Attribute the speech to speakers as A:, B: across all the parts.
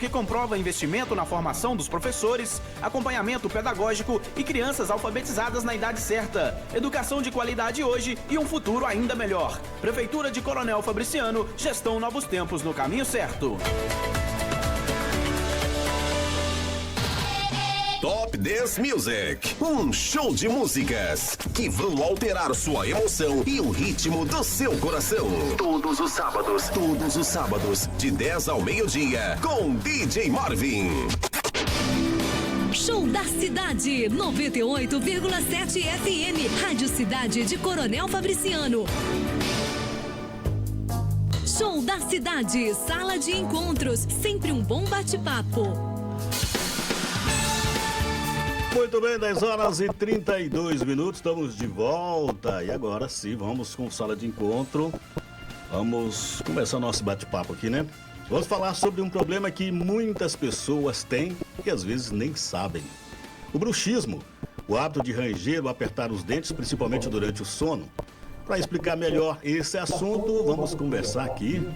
A: que comprova investimento na formação dos professores, acompanhamento pedagógico e crianças alfabetizadas na idade certa. Educação de qualidade hoje e um futuro ainda melhor. Prefeitura de Coronel Fabriciano, gestão Novos Tempos no caminho certo.
B: Top 10 Music, um show de músicas que vão alterar sua emoção e o ritmo do seu coração. Todos os sábados, de 10 ao meio-dia, com DJ Marvin.
C: Show da Cidade, 98,7 FM, Rádio Cidade de Coronel Fabriciano. Show da Cidade, sala de encontros, sempre um bom bate-papo.
D: Muito bem, 10 horas e 32 minutos, estamos de volta. E agora sim, vamos com sala de encontro. Vamos começar o nosso bate-papo aqui, né? Vamos falar sobre um problema que muitas pessoas têm e às vezes nem sabem. O bruxismo, o hábito de ranger ou apertar os dentes, principalmente durante o sono. Para explicar melhor esse assunto, vamos conversar aqui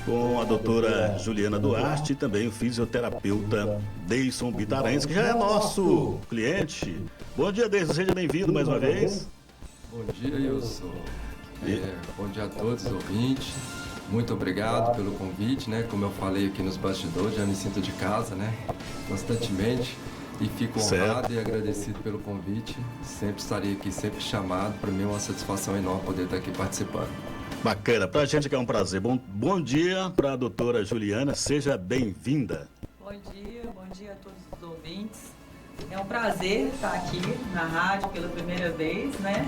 D: com a doutora Juliana Duarte e também o fisioterapeuta Deison Bitarense, que já é nosso cliente. Bom dia, Deison, seja bem-vindo mais uma vez.
E: Bom dia, Wilson. Bom dia a todos os ouvintes. Muito obrigado pelo convite, né? Como eu falei aqui nos bastidores, já me sinto de casa, né? Constantemente. E fico honrado e agradecido pelo convite. Sempre estarei aqui, sempre chamado. Para mim é uma satisfação enorme poder estar aqui participando.
D: Bacana, pra gente que é um prazer. Bom dia pra doutora Juliana, seja bem-vinda.
F: Bom dia a todos os ouvintes. É um prazer estar aqui na rádio pela primeira vez, né?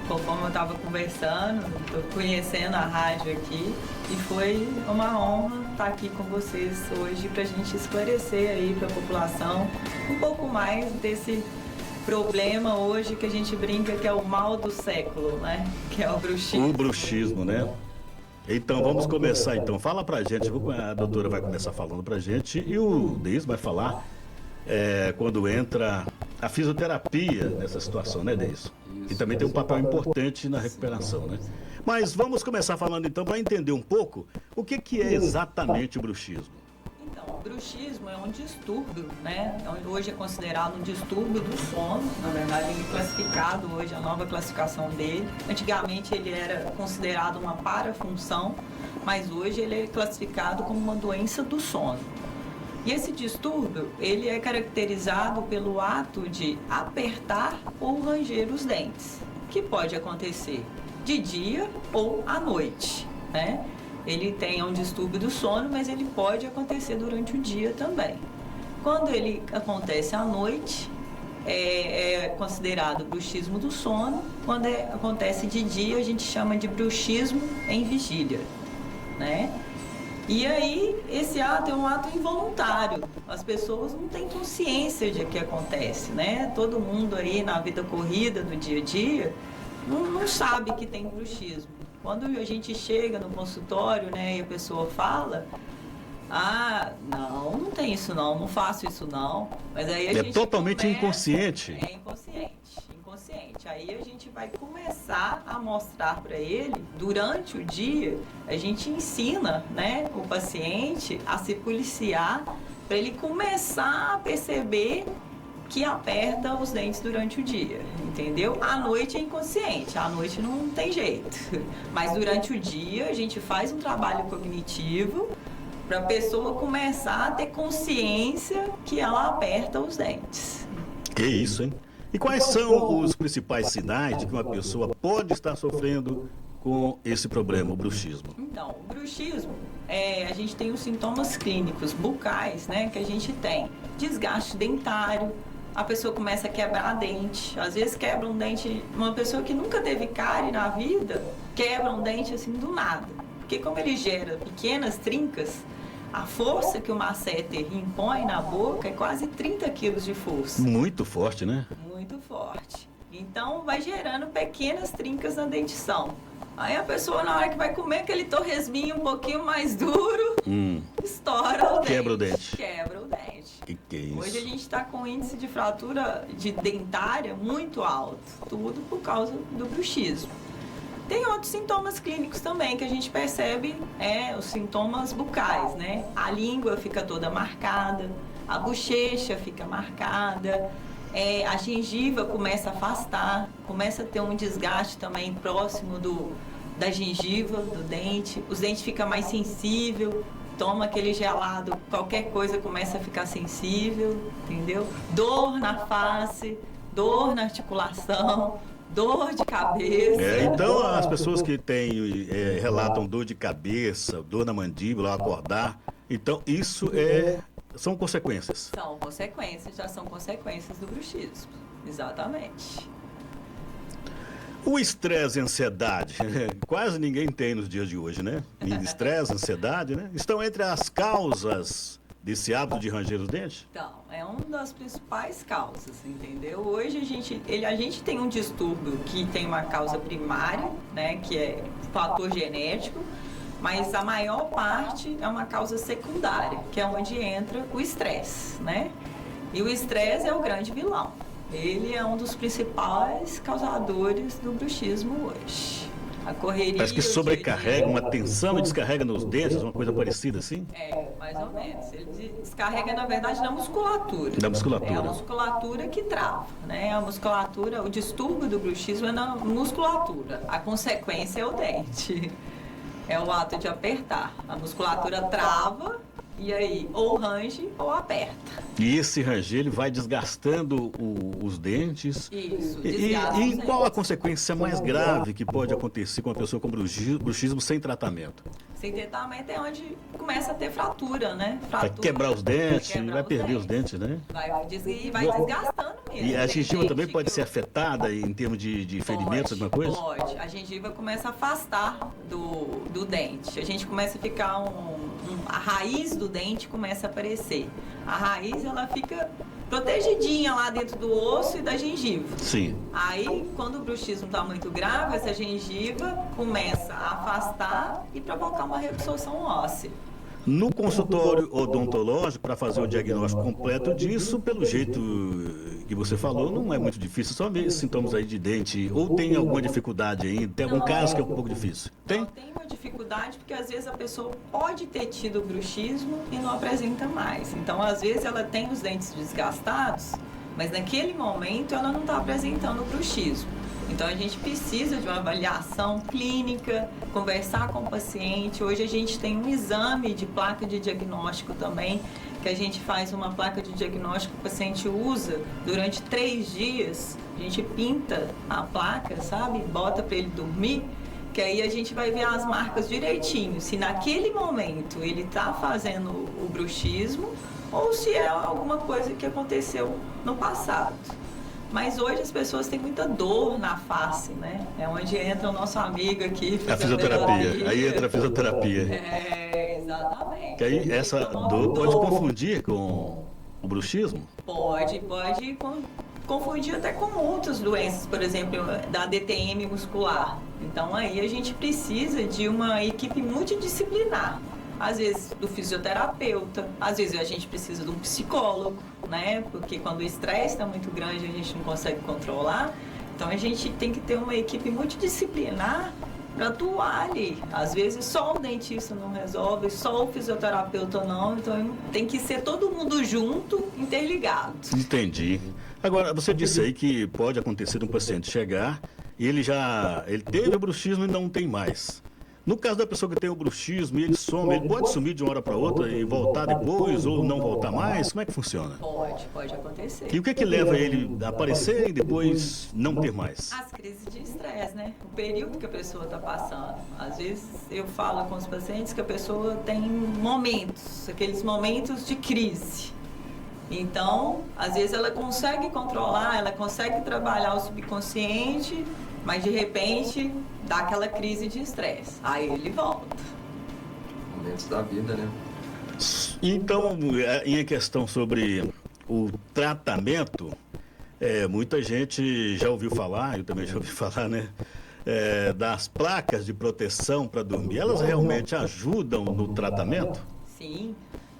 F: Como eu estava conversando, estou conhecendo a rádio aqui e foi uma honra estar aqui com vocês hoje para a gente esclarecer aí para a população um pouco mais desse problema hoje que a gente brinca que é o mal do século, né? Que é o bruxismo.
D: O bruxismo, né? Então, vamos começar então. Fala pra gente, a doutora vai começar falando pra gente e o Deis vai falar quando entra a fisioterapia nessa situação, né, Deis? E também tem um papel importante na recuperação, né? Mas vamos começar falando então para entender um pouco o que é exatamente o bruxismo.
F: O bruxismo é um distúrbio, né? Hoje é considerado um distúrbio do sono. Na verdade, ele é classificado hoje, a nova classificação dele. Antigamente ele era considerado uma parafunção, mas hoje ele é classificado como uma doença do sono. E esse distúrbio, ele é caracterizado pelo ato de apertar ou ranger os dentes, que pode acontecer de dia ou à noite, né? Ele tem um distúrbio do sono, mas ele pode acontecer durante o dia também. Quando ele acontece à noite, é considerado bruxismo do sono. Quando acontece de dia, a gente chama de bruxismo em vigília, né? E aí, esse ato é um ato involuntário. As pessoas não têm consciência de que acontece, né? Todo mundo aí na vida corrida do dia a dia não sabe que tem bruxismo. Quando a gente chega no consultório, né, e a pessoa fala, não tem isso não faço isso não. Mas aí a gente
D: totalmente inconsciente.
F: É inconsciente. Aí a gente vai começar a mostrar para ele, durante o dia, a gente ensina, né, o paciente a se policiar para ele começar a perceber que aperta os dentes durante o dia, entendeu? À noite é inconsciente, à noite não tem jeito. Mas durante o dia a gente faz um trabalho cognitivo para a pessoa começar a ter consciência que ela aperta os dentes.
D: Que isso, hein? E quais são os principais sinais de que uma pessoa pode estar sofrendo com esse problema, o bruxismo?
F: Então, o bruxismo, a gente tem os sintomas clínicos bucais, né, que a gente tem. Desgaste dentário, a pessoa começa a quebrar dente. Às vezes quebra um dente, uma pessoa que nunca teve cárie na vida, quebra um dente assim do nada. Porque como ele gera pequenas trincas, a força que o masseter impõe na boca é quase 30 quilos de força.
D: Muito forte, né?
F: Muito forte. Então vai gerando pequenas trincas na dentição. Aí a pessoa, na hora que vai comer aquele torresminho um pouquinho mais duro, estoura o dente.
D: Quebra o dente.
F: Quebra o dente.
D: Que é isso?
F: Hoje a gente está com um índice de fratura de dentária muito alto. Tudo por causa do bruxismo. Tem outros sintomas clínicos também que a gente percebe, os sintomas bucais, né? A língua fica toda marcada, a bochecha fica marcada, a gengiva começa a afastar, começa a ter um desgaste também próximo da gengiva, do dente, os dentes ficam mais sensíveis, toma aquele gelado, qualquer coisa começa a ficar sensível, entendeu? Dor na face, dor na articulação, dor de cabeça.
D: Então, as pessoas que relatam dor de cabeça, dor na mandíbula, ao acordar, então isso são consequências.
F: São consequências, já são consequências do bruxismo, exatamente.
D: O estresse e ansiedade, quase ninguém tem nos dias de hoje, né? Estresse, ansiedade, né? Estão entre as causas desse hábito de ranger os dentes?
F: Então, é uma das principais causas, entendeu? Hoje a gente tem um distúrbio que tem uma causa primária, né? Que é fator genético, mas a maior parte é uma causa secundária, que é onde entra o estresse, né? E o estresse é o grande vilão. Ele é um dos principais causadores do bruxismo hoje. A correria...
D: Parece que sobrecarrega, uma tensão e descarrega nos dentes, uma coisa parecida assim?
F: Mais ou menos. Ele descarrega, na verdade, na musculatura.
D: Da musculatura.
F: É a musculatura que trava, né? A musculatura, o distúrbio do bruxismo é na musculatura. A consequência é o dente. É o ato de apertar. A musculatura trava e aí ou range ou aperta.
D: E esse ranger, ele vai desgastando os dentes.
F: Isso,
D: E qual a consequência mais grave que pode acontecer com uma pessoa com bruxismo sem tratamento?
F: Sem tratamento é onde começa a ter fratura, né?
D: Vai quebrar os dentes, vai perder os dentes, né?
F: Vai desgastando mesmo.
D: E a gengiva também pode ser afetada em termos de ferimentos, alguma coisa?
F: Pode. A gengiva começa a afastar do dente. A gente começa a ficar a raiz do dente começa a aparecer. A raiz, ela fica protegidinha lá dentro do osso e da gengiva.
D: Sim.
F: Aí, quando o bruxismo está muito grave, essa gengiva começa a afastar e provocar uma reabsorção óssea.
D: No consultório odontológico, para fazer o diagnóstico completo disso, pelo jeito que você falou, não é muito difícil, só ver esses sintomas aí de dente, ou tem alguma dificuldade ainda? Tem algum caso que é um pouco difícil? Tem?
F: Não, tem uma dificuldade porque às vezes a pessoa pode ter tido bruxismo e não apresenta mais. Então, às vezes ela tem os dentes desgastados, mas naquele momento ela não está apresentando o bruxismo. Então, a gente precisa de uma avaliação clínica, conversar com o paciente. Hoje a gente tem um exame de placa de diagnóstico também, que a gente faz uma placa de diagnóstico que o paciente usa durante 3 dias. A gente pinta a placa, sabe? Bota para ele dormir, que aí a gente vai ver as marcas direitinho. Se naquele momento ele está fazendo o bruxismo ou se é alguma coisa que aconteceu no passado. Mas hoje as pessoas têm muita dor na face, né? É onde entra o nosso amigo aqui.
D: A fisioterapia. Aí entra a fisioterapia.
F: Exatamente.
D: Que aí essa dor pode confundir com o bruxismo?
F: Pode confundir até com outras doenças, por exemplo, da DTM muscular. Então aí a gente precisa de uma equipe multidisciplinar. Às vezes do fisioterapeuta, às vezes a gente precisa de um psicólogo, né? Porque quando o estresse está muito grande a gente não consegue controlar. Então a gente tem que ter uma equipe multidisciplinar para atuar ali. Às vezes só o dentista não resolve, só o fisioterapeuta não. Então tem que ser todo mundo junto, interligado.
D: Entendi. Agora, você disse aí que pode acontecer um paciente chegar e ele teve o bruxismo e não tem mais. No caso da pessoa que tem o bruxismo e ele some, ele pode sumir de uma hora para outra e voltar depois ou não voltar mais? Como é que funciona?
F: Pode acontecer.
D: E o que é que leva ele a aparecer e depois não ter mais?
F: As crises de estresse, né? O período que a pessoa está passando. Às vezes eu falo com os pacientes que a pessoa tem momentos, aqueles momentos de crise. Então, às vezes ela consegue controlar, ela consegue trabalhar o subconsciente, mas de repente dá aquela crise de estresse. Aí ele volta.
E: Momentos da vida, né?
D: Então, em questão sobre o tratamento, muita gente já ouviu falar, eu também já ouvi falar, né? Das placas de proteção para dormir. Elas realmente ajudam no tratamento?
F: Sim,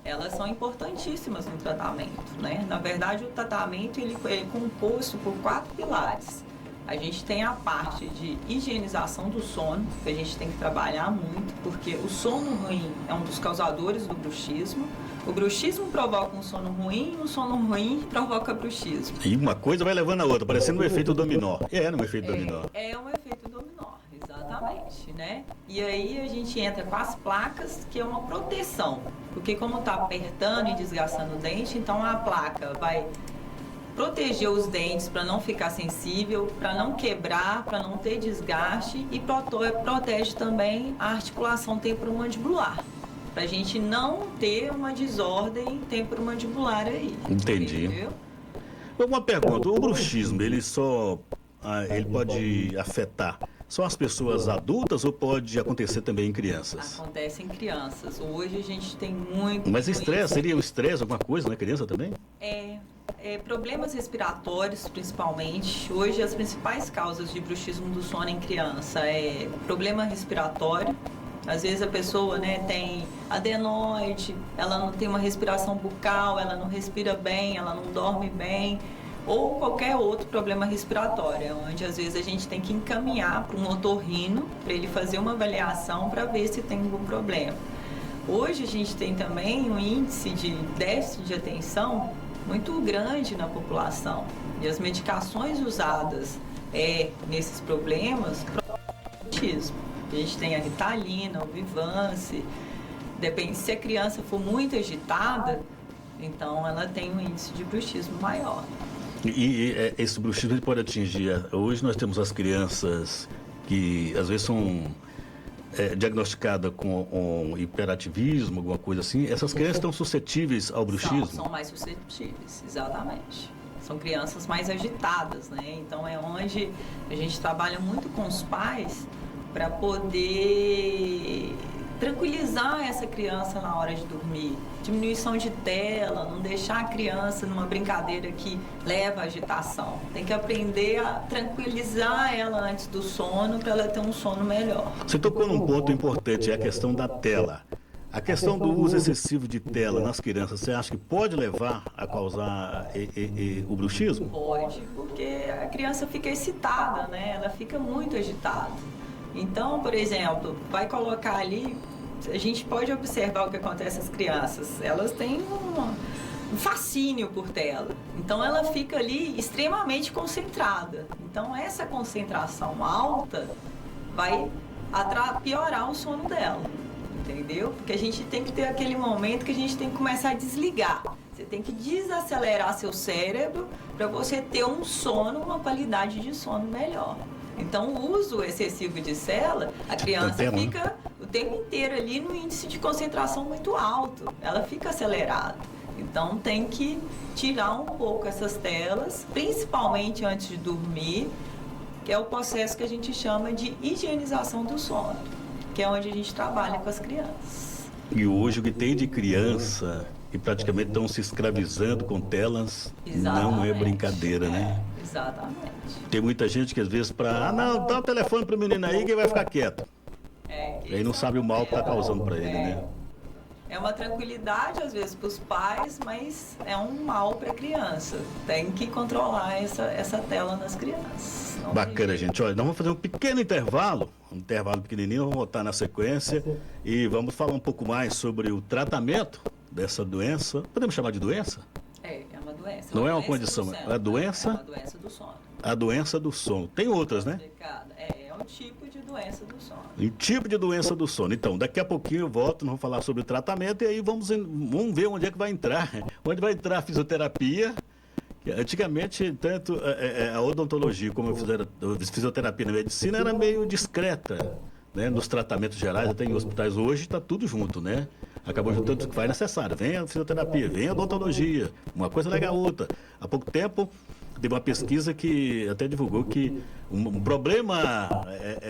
F: elas são importantíssimas no tratamento, né? Na verdade, o tratamento ele é composto por 4 pilares. A gente tem a parte de higienização do sono, que a gente tem que trabalhar muito, porque o sono ruim é um dos causadores do bruxismo. O bruxismo provoca um sono ruim e o sono ruim provoca bruxismo.
D: E uma coisa vai levando a outra, parecendo um efeito dominó. Um efeito dominó.
F: É um efeito dominó, exatamente, né? E aí a gente entra com as placas, que é uma proteção. Porque como está apertando e desgastando o dente, então a placa vai proteger os dentes para não ficar sensível, para não quebrar, para não ter desgaste e protege também a articulação temporomandibular, para a gente não ter uma desordem temporomandibular aí.
D: Entendi.
F: Entendeu?
D: Uma pergunta, o bruxismo, ele pode afetar só as pessoas adultas ou pode acontecer também em crianças?
F: Acontece em crianças. Hoje a gente tem muito...
D: Mas estresse, seria o estresse, alguma coisa na criança também?
F: Problemas respiratórios, principalmente. Hoje, as principais causas de bruxismo do sono em criança é problema respiratório. Às vezes a pessoa, né, tem adenoide, ela não tem uma respiração bucal, ela não respira bem, ela não dorme bem, ou qualquer outro problema respiratório, onde às vezes a gente tem que encaminhar para um otorrino para ele fazer uma avaliação para ver se tem algum problema. Hoje a gente tem também um índice de déficit de atenção muito grande na população. E as medicações usadas nesses problemas provocam bruxismo. A gente tem a Ritalina, o Vivance. Depende, se a criança for muito agitada, então ela tem um índice de bruxismo maior.
D: E esse bruxismo ele pode atingir... Hoje nós temos as crianças que às vezes são diagnosticadas com hiperativismo, alguma coisa assim. Essas crianças estão suscetíveis ao bruxismo?
F: São mais suscetíveis, exatamente. São crianças mais agitadas, né? Então é onde a gente trabalha muito com os pais para poder tranquilizar essa criança na hora de dormir. Diminuição de tela, não deixar a criança numa brincadeira que leva à agitação. Tem que aprender a tranquilizar ela antes do sono para ela ter um sono melhor.
D: Você tocou num ponto importante, é a questão da tela. A questão do uso excessivo de tela nas crianças, você acha que pode levar a causar o bruxismo?
F: Pode, porque a criança fica excitada, né? Ela fica muito agitada. Então, por exemplo, vai colocar ali, a gente pode observar o que acontece às crianças. Elas têm um fascínio por tela. Então, ela fica ali extremamente concentrada. Então, essa concentração alta vai piorar o sono dela, entendeu? Porque a gente tem que ter aquele momento que a gente tem que começar a desligar. Você tem que desacelerar seu cérebro para você ter um sono, uma qualidade de sono melhor. Então, o uso excessivo de cela, a criança fica o tempo inteiro ali no índice de concentração muito alto. Ela fica acelerada. Então, tem que tirar um pouco essas telas, principalmente antes de dormir, que é o processo que a gente chama de higienização do sono, que é onde a gente trabalha com as crianças.
D: E hoje o que tem de criança que praticamente estão se escravizando com telas, não é brincadeira, né?
F: Exatamente.
D: Tem muita gente que às vezes não, dá o telefone pro menino aí que ele vai ficar quieto. E aí não sabe o mal que está causando para ele, né?
F: É uma tranquilidade às vezes para os pais, mas é um mal para a criança. Tem que controlar essa tela nas crianças.
D: Bacana, gente. Olha, nós vamos fazer um pequeno intervalo, pequenininho, vamos voltar na sequência e vamos falar um pouco mais sobre o tratamento dessa doença. Podemos chamar de doença?
F: É uma doença.
D: Não é uma condição, é a doença?
F: É uma doença do sono.
D: A doença do sono. Tem outras, né?
F: É um tipo de doença do sono.
D: Um tipo de doença do sono. Então, daqui a pouquinho eu volto, nós vamos falar sobre o tratamento e aí vamos ver onde é que vai entrar. Onde vai entrar a fisioterapia. Antigamente, tanto a odontologia como a fisioterapia na medicina era meio discreta, né? Nos tratamentos gerais, até em hospitais hoje, está tudo junto, né? Acabou juntando o que faz necessário. Vem a fisioterapia, vem a odontologia, uma coisa legal a outra. Há pouco tempo, teve uma pesquisa que até divulgou que um problema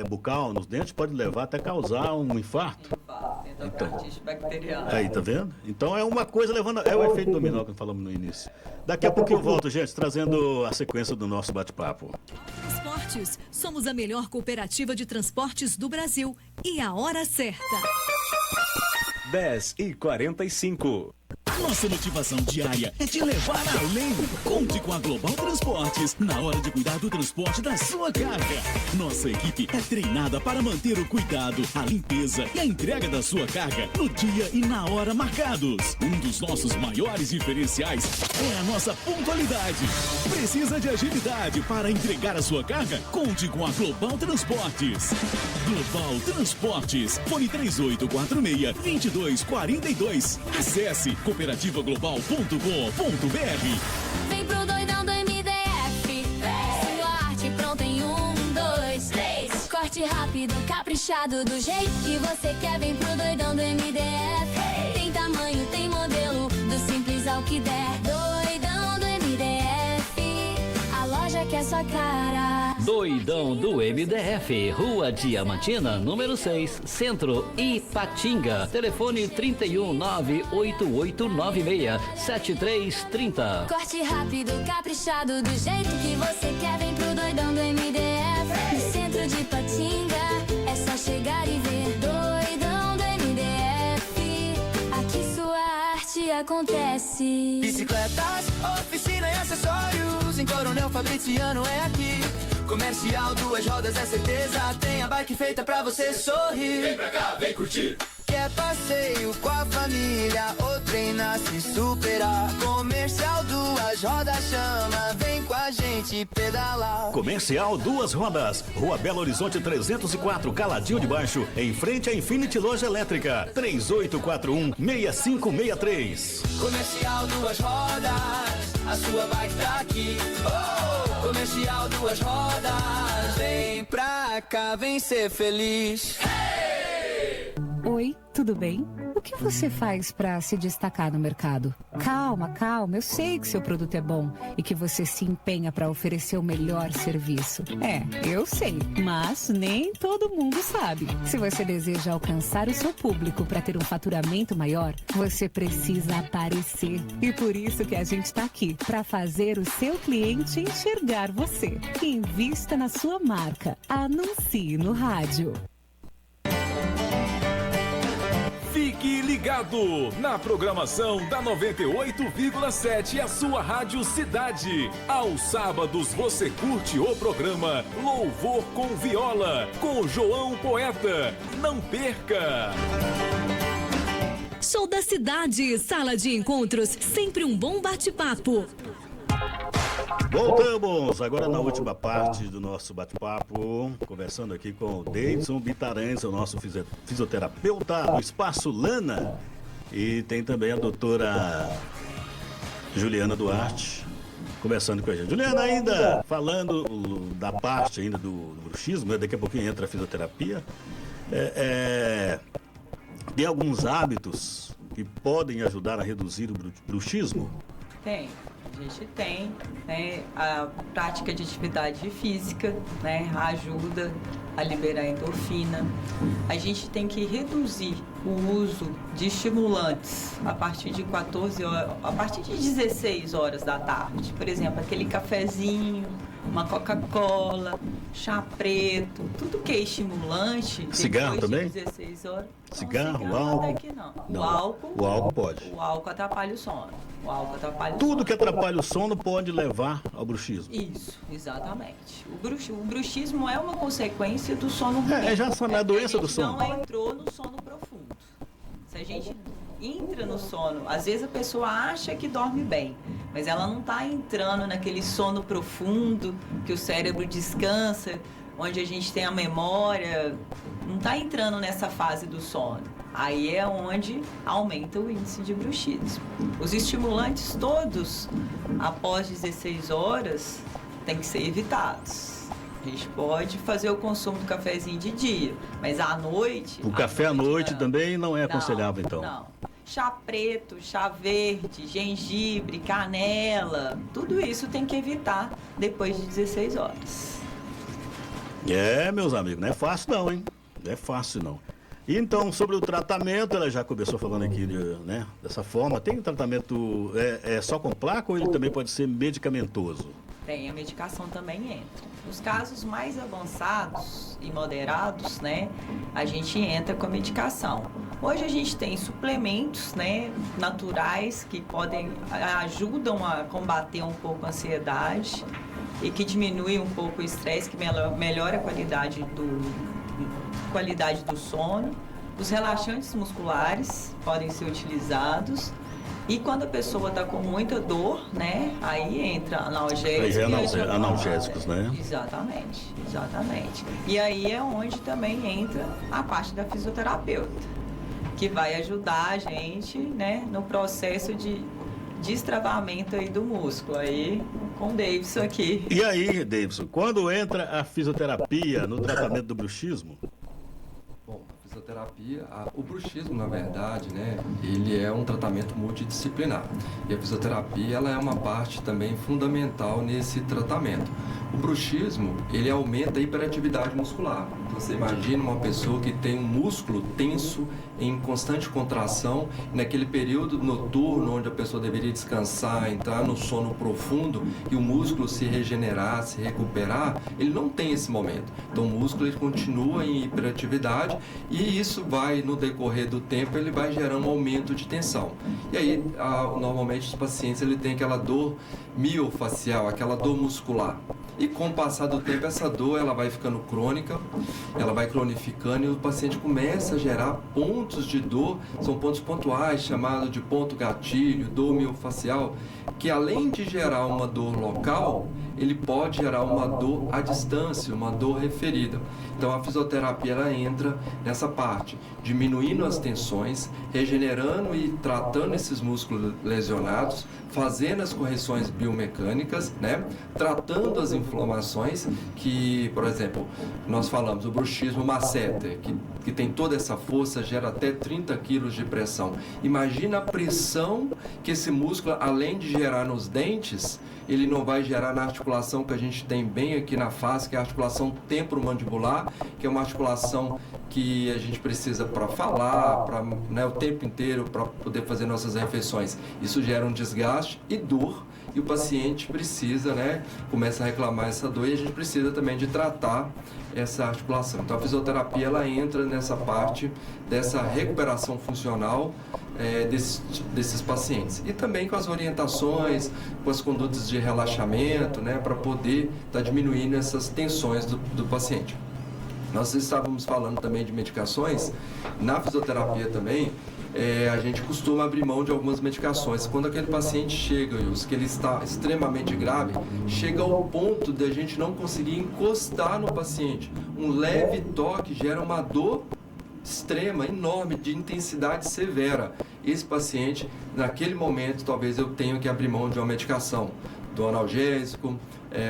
D: bucal nos dentes pode levar até causar um infarto.
F: Endocardite bacteriana.
D: Aí, tá vendo? Então é uma coisa levando... É o efeito dominó que falamos no início. Daqui a pouco eu volto, gente, trazendo a sequência do nosso bate-papo.
C: Transportes, somos a melhor cooperativa de transportes do Brasil. E a hora certa.
G: 10h45. Nossa motivação diária é te levar além. Conte com a Global Transportes na hora de cuidar do transporte da sua carga. Nossa equipe é treinada para manter o cuidado, a limpeza e a entrega da sua carga no dia e na hora marcados. Um dos nossos maiores diferenciais é a nossa pontualidade. Precisa de agilidade para entregar a sua carga? Conte com a Global Transportes. Global Transportes. Fone 3846-2242. Acesse cooperativaglobal.com.br.
H: Vem pro doidão do MDF. Sua arte pronta em 1, 2, 3. Corte rápido, caprichado, do jeito que você quer. Vem pro doidão do MDF. Tem tamanho, tem modelo, do simples ao que der. Doidão do MDF. A loja que é sua cara.
I: Doidão do MDF, Rua Diamantina, número 6, Centro, Ipatinga. Telefone 31988967330.
H: Corte rápido, caprichado, do jeito que você quer. Vem pro doidão do MDF. No centro de Ipatinga, é só chegar e ver. Doidão do MDF. Aqui sua arte acontece.
J: Bicicletas, oficina e acessórios. Em Coronel Fabriciano é aqui. Comercial, 2 rodas é certeza. Tem a bike feita pra você sorrir. Vem pra cá, vem curtir. Quer passeio com a família ou treinar, se superar. Comercial, 2 rodas chama. Vem com a gente pedalar.
D: Comercial 2 Rodas, Rua Belo Horizonte 304, Caladinho de Baixo, em frente à Infinity Loja Elétrica. 3841-6563.
J: Comercial, 2 rodas, a sua bike tá aqui. Oh! Comercial, 2 rodas, vem pra cá, vem ser feliz. Hey!
K: Oi, tudo bem? O que você faz para se destacar no mercado? Calma, eu sei que seu produto é bom e que você se empenha para oferecer o melhor serviço. Eu sei, mas nem todo mundo sabe. Se você deseja alcançar o seu público para ter um faturamento maior, você precisa aparecer. E por isso que a gente está aqui, para fazer o seu cliente enxergar você. Invista na sua marca. Anuncie no rádio.
L: Fique ligado na programação da 98,7, a sua Rádio Cidade. Aos sábados você curte o programa Louvor com Viola, com João Poeta. Não perca!
C: Show da Cidade, sala de encontros, sempre um bom bate-papo.
D: Voltamos agora na última parte do nosso bate-papo, conversando aqui com o Deidson Bitarantes, o nosso fisioterapeuta do Espaço Lana, e tem também a doutora Juliana Duarte conversando com a gente. Juliana, ainda falando da parte ainda do bruxismo, daqui a pouquinho entra a fisioterapia, tem alguns hábitos que podem ajudar a reduzir o bruxismo?
F: Tem. A gente tem, né, a prática de atividade física, né, ajuda a liberar endorfina. A gente tem que reduzir o uso de estimulantes a partir de 14 horas, a partir de 16 horas da tarde. Por exemplo, aquele cafezinho, uma Coca-Cola, chá preto, tudo que é estimulante.
D: Cigarro também?
F: 16 horas.
D: Cigarro,
F: não,
D: álcool?
F: até que não.
D: Não.
F: O
D: álcool pode.
F: O álcool atrapalha o sono.
D: Tudo que atrapalha o sono pode levar ao bruxismo.
F: Isso, exatamente. O bruxismo é uma consequência do sono ruim.
D: Já é a doença do sono.
F: Não entrou no sono profundo. Se a gente entra no sono, às vezes a pessoa acha que dorme bem, mas ela não está entrando naquele sono profundo, que o cérebro descansa, onde a gente tem a memória, não está entrando nessa fase do sono. Aí é onde aumenta o índice de bruxismo. Os estimulantes todos, após 16 horas, têm que ser evitados. A gente pode fazer o consumo do cafezinho de dia, mas à noite...
D: O café à noite também não é aconselhável, então?
F: Não. Chá preto, chá verde, gengibre, canela, tudo isso tem que evitar depois de 16 horas.
D: Meus amigos, não é fácil não, hein? Não é fácil não. Então, sobre o tratamento, ela já começou falando aqui, né, dessa forma. Tem tratamento só com placa ou ele também pode ser medicamentoso?
F: Tem, a medicação também entra. Nos casos mais avançados e moderados, né, a gente entra com a medicação. Hoje a gente tem suplementos, né, naturais que ajudam a combater um pouco a ansiedade e que diminuem um pouco o estresse, que melhora a qualidade do sono. Os relaxantes musculares podem ser utilizados. E quando a pessoa está com muita dor, né, aí entra
D: analgésicos, né?
F: Exatamente. E aí é onde também entra a parte da fisioterapeuta, que vai ajudar a gente, né, no processo de destravamento aí do músculo, aí com o Davidson aqui.
D: E aí, Davidson, quando entra a fisioterapia no tratamento do bruxismo?
E: Bom, a fisioterapia, o bruxismo, na verdade, né, ele é um tratamento multidisciplinar. E a fisioterapia, ela é uma parte também fundamental nesse tratamento. O bruxismo, ele aumenta a hiperatividade muscular. Você imagina uma pessoa que tem um músculo tenso, em constante contração, naquele período noturno onde a pessoa deveria descansar, entrar no sono profundo e o músculo se regenerar, se recuperar, ele não tem esse momento. Então o músculo ele continua em hiperatividade e isso vai, no decorrer do tempo, ele vai gerando um aumento de tensão. E aí, normalmente os pacientes ele tem aquela dor miofacial, aquela dor muscular. E com o passar do tempo, essa dor ela vai ficando crônica, ela vai cronificando e o paciente começa a gerar pontos de dor, são pontos pontuais, chamados de ponto gatilho, dor miofacial, que além de gerar uma dor local, ele pode gerar uma dor à distância, uma dor referida. Então a fisioterapia ela entra nessa parte, diminuindo as tensões, regenerando e tratando esses músculos lesionados, fazendo as correções biomecânicas, né? Tratando as inflamações que, por exemplo, nós falamos o bruxismo masseter, que tem toda essa força, gera até 30 quilos de pressão. Imagina a pressão que esse músculo, além de gerar nos dentes, ele não vai gerar na articulação que a gente tem bem aqui na face, que é a articulação temporomandibular, que é uma articulação que a gente precisa para falar, né, o tempo inteiro, para poder fazer nossas refeições. Isso gera um desgaste e dor, e o paciente precisa, né, começa a reclamar essa dor, e a gente precisa também de tratar essa articulação. Então a fisioterapia ela entra nessa parte dessa recuperação funcional desses pacientes. E também com as orientações, com as condutas de relaxamento, né, para poder estar diminuindo essas tensões do paciente. Nós estávamos falando também de medicações. Na fisioterapia também, a gente costuma abrir mão de algumas medicações. Quando aquele paciente chega, que ele está extremamente grave, chega ao ponto de a gente não conseguir encostar no paciente. Um leve toque gera uma dor extrema, enorme, de intensidade severa. Esse paciente, naquele momento, talvez eu tenha que abrir mão de uma medicação, do analgésico,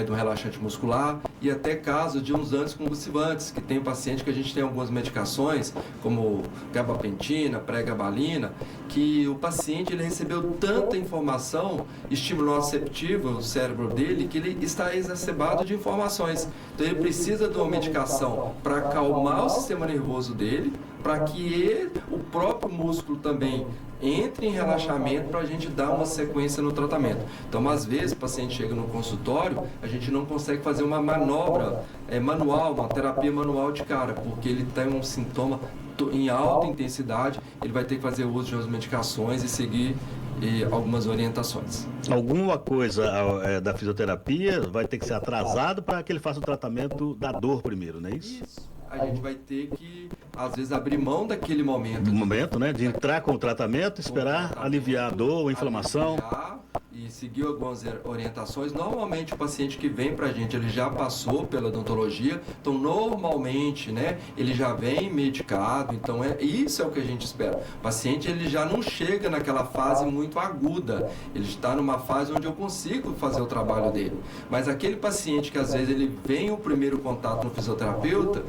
E: do relaxante muscular e até caso de uns anticonvulsivantes, que tem paciente que a gente tem algumas medicações, como gabapentina, pregabalina, que o paciente ele recebeu tanta informação, estímulo nociceptivo no cérebro dele, que ele está exacerbado de informações. Então ele precisa de uma medicação para acalmar o sistema nervoso dele, para que o próprio músculo também entre em relaxamento para a gente dar uma sequência no tratamento. Então, às vezes, o paciente chega no consultório, a gente não consegue fazer uma manobra manual, uma terapia manual de cara, porque ele tem um sintoma em alta intensidade, ele vai ter que fazer uso de umas medicações e seguir algumas orientações.
D: Alguma coisa da fisioterapia vai ter que ser atrasado para que ele faça o tratamento da dor primeiro, não é isso?
E: Isso. A gente vai ter que, às vezes, abrir mão daquele momento.
D: Do momento, né? De entrar com o tratamento, esperar aliviar a dor ou a inflamação.
E: E seguir algumas orientações. Normalmente, o paciente que vem pra gente, ele já passou pela odontologia. Então, normalmente, né? Ele já vem medicado. Então, isso é o que a gente espera. O paciente, ele já não chega naquela fase muito aguda. Ele está numa fase onde eu consigo fazer o trabalho dele. Mas aquele paciente que, às vezes, ele vem o primeiro contato no fisioterapeuta,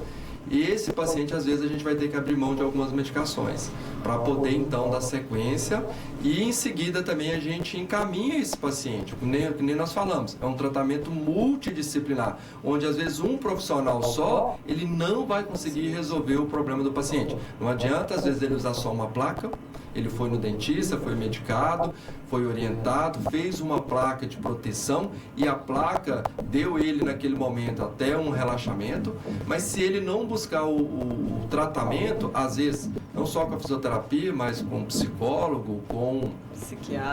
E: e esse paciente, às vezes, a gente vai ter que abrir mão de algumas medicações para poder, então, dar sequência e, em seguida, também a gente encaminha esse paciente, que nem nós falamos, é um tratamento multidisciplinar, onde, às vezes, um profissional só, ele não vai conseguir resolver o problema do paciente. Não adianta, às vezes, ele usar só uma placa, Ele foi no dentista, foi medicado, foi orientado, fez uma placa de proteção e a placa deu ele naquele momento até um relaxamento, mas se ele não buscar o tratamento, às vezes, não só com a fisioterapia, mas com psicólogo, com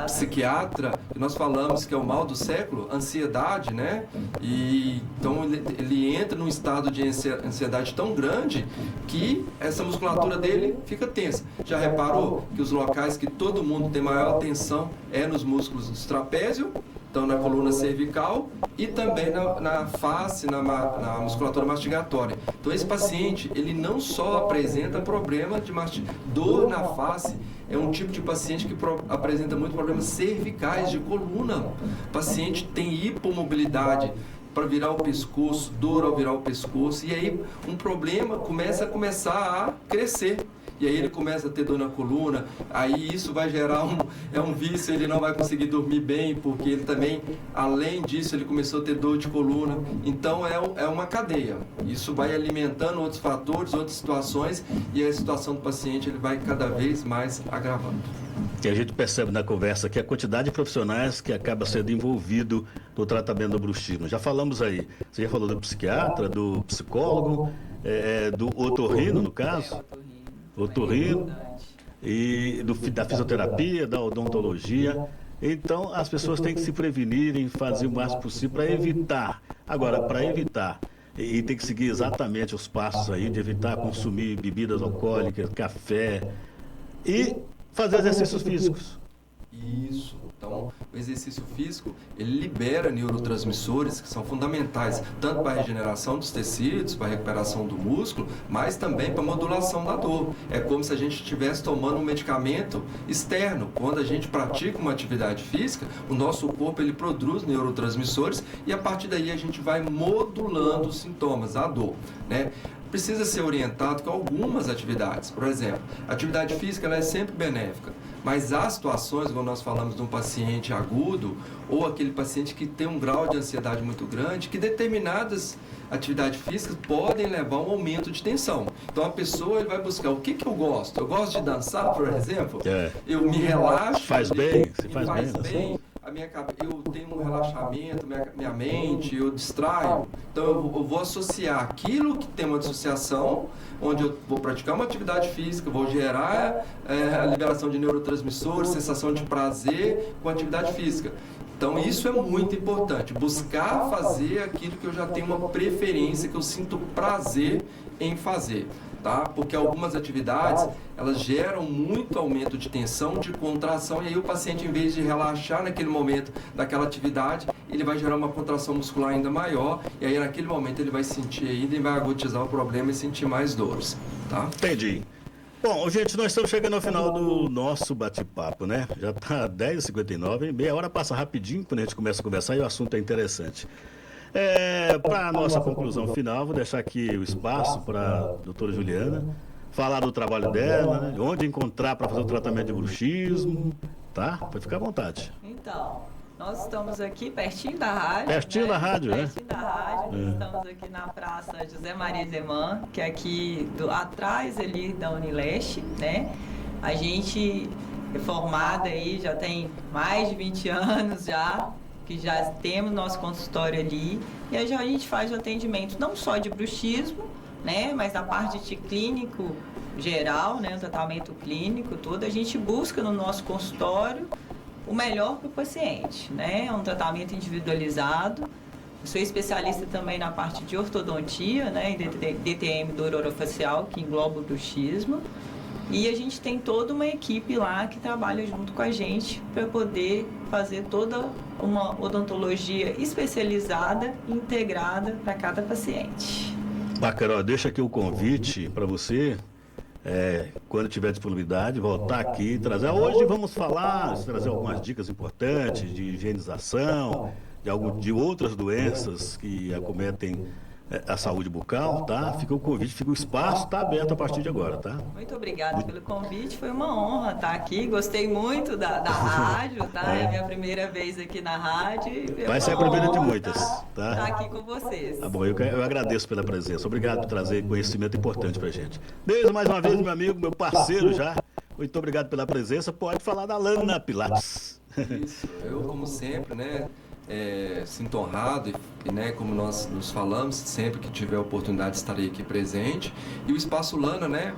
E: psiquiatra, que nós falamos que é o mal do século, ansiedade, né? E então ele entra num estado de ansiedade tão grande que essa musculatura dele fica tensa. Já reparou que os locais que todo mundo tem maior tensão é nos músculos do trapézio, então na coluna cervical e também na face, na musculatura mastigatória. Então esse paciente, ele não só apresenta problema de dor na face, é um tipo de paciente que apresenta muitos problemas cervicais de coluna. O paciente tem hipomobilidade para virar o pescoço, dor ao virar o pescoço, e aí um problema começa a crescer. E aí ele começa a ter dor na coluna, aí isso vai gerar um vício, ele não vai conseguir dormir bem, porque ele também, além disso, ele começou a ter dor de coluna. Então é uma cadeia. Isso vai alimentando outros fatores, outras situações, e a situação do paciente ele vai cada vez mais agravando.
D: E a gente percebe na conversa que a quantidade de profissionais que acaba sendo envolvido no tratamento do bruxismo. Já falamos aí, você já falou do psiquiatra, do psicólogo, do otorrino, no caso, otorrino, e da fisioterapia, da odontologia. Então, as pessoas têm que se prevenir em fazer o máximo possível para evitar. Agora, para evitar, e tem que seguir exatamente os passos aí, de evitar consumir bebidas alcoólicas, café e fazer exercícios físicos.
E: Isso. Então, o exercício físico, ele libera neurotransmissores que são fundamentais, tanto para a regeneração dos tecidos, para a recuperação do músculo, mas também para a modulação da dor. É como se a gente estivesse tomando um medicamento externo. Quando a gente pratica uma atividade física, o nosso corpo ele produz neurotransmissores e a partir daí a gente vai modulando os sintomas, a dor, né? Precisa ser orientado com algumas atividades. Por exemplo, a atividade física ela é sempre benéfica, mas há situações, quando nós falamos de um paciente agudo ou aquele paciente que tem um grau de ansiedade muito grande, que determinadas atividades físicas podem levar a um aumento de tensão. Então a pessoa ele vai buscar o que eu gosto. Eu gosto de dançar, por exemplo. Eu me relaxo.
D: Faz bem, se faz bem.
E: Eu tenho um relaxamento, minha mente, eu distraio. Então eu vou associar aquilo que tem uma dissociação, onde eu vou praticar uma atividade física, vou gerar a liberação de neurotransmissores, sensação de prazer com a atividade física. Então isso é muito importante, buscar fazer aquilo que eu já tenho uma preferência, que eu sinto prazer em fazer. Tá? Porque algumas atividades, elas geram muito aumento de tensão, de contração, e aí o paciente, em vez de relaxar naquele momento daquela atividade, ele vai gerar uma contração muscular ainda maior, e aí naquele momento ele vai sentir ainda e vai agudizar o problema e sentir mais dores, tá?
D: Entendi. Bom, gente, nós estamos chegando ao final do nosso bate-papo, né? Já está 10h59, meia hora passa rapidinho quando a gente começa a conversar e o assunto é interessante. Para a nossa conclusão final, vou deixar aqui o espaço para a doutora Juliana falar do trabalho dela, né? Onde encontrar para fazer o tratamento de bruxismo, tá? Pode ficar à vontade.
F: Então, nós estamos aqui pertinho da rádio.
D: Pertinho da rádio, né?
F: Pertinho da rádio. Estamos aqui na Praça José Maria Zeman, que é aqui atrás ali da Unileste, né? A gente é formada aí, já tem mais de 20 anos já, que já temos nosso consultório ali, e aí a gente faz o atendimento não só de bruxismo, né, mas da parte de clínico geral, né, o tratamento clínico, tudo, a gente busca no nosso consultório o melhor para o paciente, né, é um tratamento individualizado. Eu sou especialista também na parte de ortodontia, né, e DTM dor orofacial, que engloba o bruxismo. E a gente tem toda uma equipe lá que trabalha junto com a gente para poder fazer toda uma odontologia especializada, integrada para cada paciente.
D: Bacana, deixa aqui o convite para você, quando tiver disponibilidade, voltar aqui e trazer. Hoje vamos trazer algumas dicas importantes de higienização, de outras doenças que acometem a saúde bucal, tá? Fica o convite, fica o espaço, tá aberto a partir de agora, tá?
F: Muito obrigada pelo convite, foi uma honra estar aqui, gostei muito da rádio, tá? É a minha primeira vez aqui na rádio.
D: Vai ser a primeira de muitas, tá?
F: Estar aqui com vocês.
D: Tá bom, eu agradeço pela presença, obrigado por trazer conhecimento importante pra gente. Beijo mais uma vez, meu amigo, meu parceiro já, Muito obrigado pela presença. Pode falar da Lana Pilates.
E: Isso, eu como sempre, né, sinto honrado e, né, como nós nos falamos, sempre que tiver oportunidade estarei aqui presente. E o Espaço Lana, né,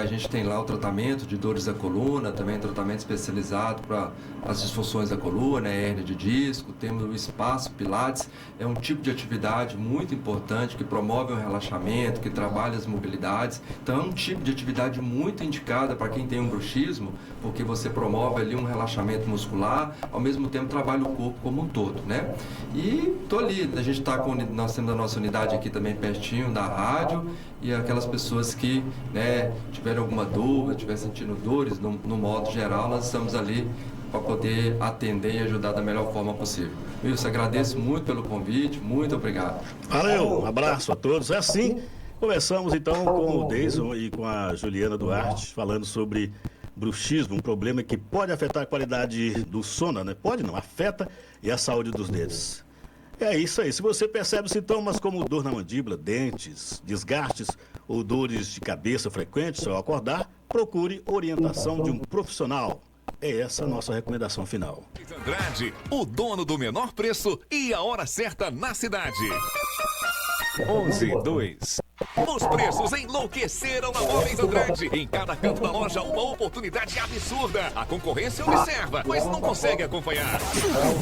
E: a gente tem lá o tratamento de dores da coluna, também tratamento especializado para as disfunções da coluna, hérnia de disco. Temos o Espaço Pilates, é um tipo de atividade muito importante que promove o relaxamento, que trabalha as mobilidades. Então é um tipo de atividade muito indicada para quem tem um bruxismo, porque você promove ali um relaxamento muscular, ao mesmo tempo trabalha o corpo como um todo, né? E tô ali, a gente tá nós temos a nossa unidade aqui também pertinho da rádio, e aquelas pessoas que, né, tiverem alguma dúvida, estiverem sentindo dores, no modo geral, nós estamos ali para poder atender e ajudar da melhor forma possível. Wilson, agradeço muito pelo convite, muito obrigado.
D: Valeu, um abraço a todos. É assim, começamos então com o Deison e com a Juliana Duarte, falando sobre bruxismo, um problema que pode afetar a qualidade do sono, né? Pode não, afeta, e a saúde dos dedos. É isso aí, se você percebe sintomas como dor na mandíbula, dentes, desgastes ou dores de cabeça frequentes ao acordar, procure orientação de um profissional. É essa a nossa recomendação final.
L: Andrade, o dono do menor preço e a hora certa na cidade. 11-2. Os preços enlouqueceram na Móveis Andrade. Em cada canto da loja, uma oportunidade absurda. A concorrência observa, mas não consegue acompanhar.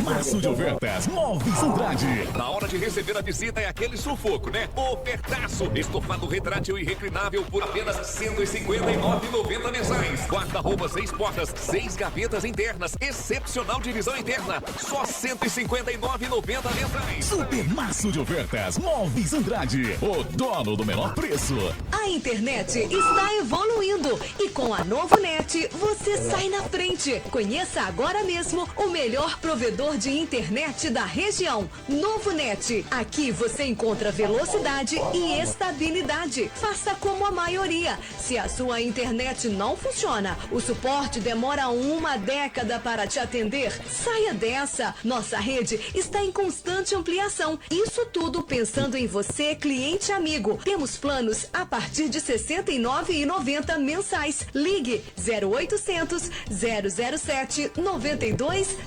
L: Março de ofertas, Móveis Andrade. Na hora de receber a visita é aquele sufoco, né? Ofertaço. Estofado retrátil e reclinável por apenas R$ 159,90 mensais. Guarda-roupa 6 portas, 6 gavetas internas. Excepcional divisão interna. Só R$ 159,90 mensais. Super março de ofertas, Móveis Andrade. O dono do menor preço.
C: A internet está evoluindo e com a Novo Net você sai na frente. Conheça agora mesmo o melhor provedor de internet da região, Novo Net. Aqui você encontra velocidade e estabilidade. Faça como a maioria. Se a sua internet não funciona, o suporte demora uma década para te atender. Saia dessa. Nossa rede está em constante ampliação. Isso tudo pensando em você, cliente amigo. Temos planos a partir de R$ 69,90 mensais. Ligue 0800 007 9200.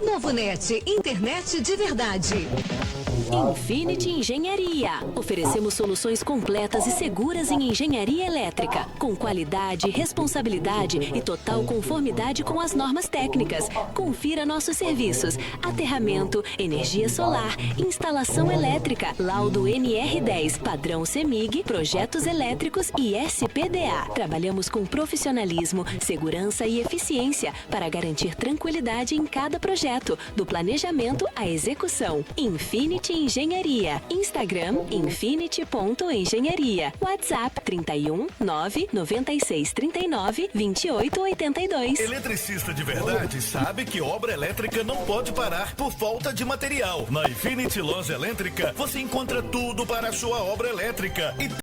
C: Novo Net, internet de verdade.
M: Infinity Engenharia. Oferecemos soluções completas e seguras em engenharia elétrica, com qualidade, responsabilidade e total conformidade com as normas técnicas. Confira nossos serviços: aterramento, energia solar, instalação elétrica, laudo NR10, padrão CEMIG, projetos elétricos e SPDA. Trabalhamos com profissionalismo, segurança e eficiência para garantir tranquilidade em cada projeto, do planejamento à execução. Infinity Engenharia. Instagram infinity.engenharia. WhatsApp 31 996 39 28 82.
N: Eletricista de verdade sabe que obra elétrica não pode parar por falta de material. Na Infinity Loja Elétrica você encontra tudo para a sua obra elétrica e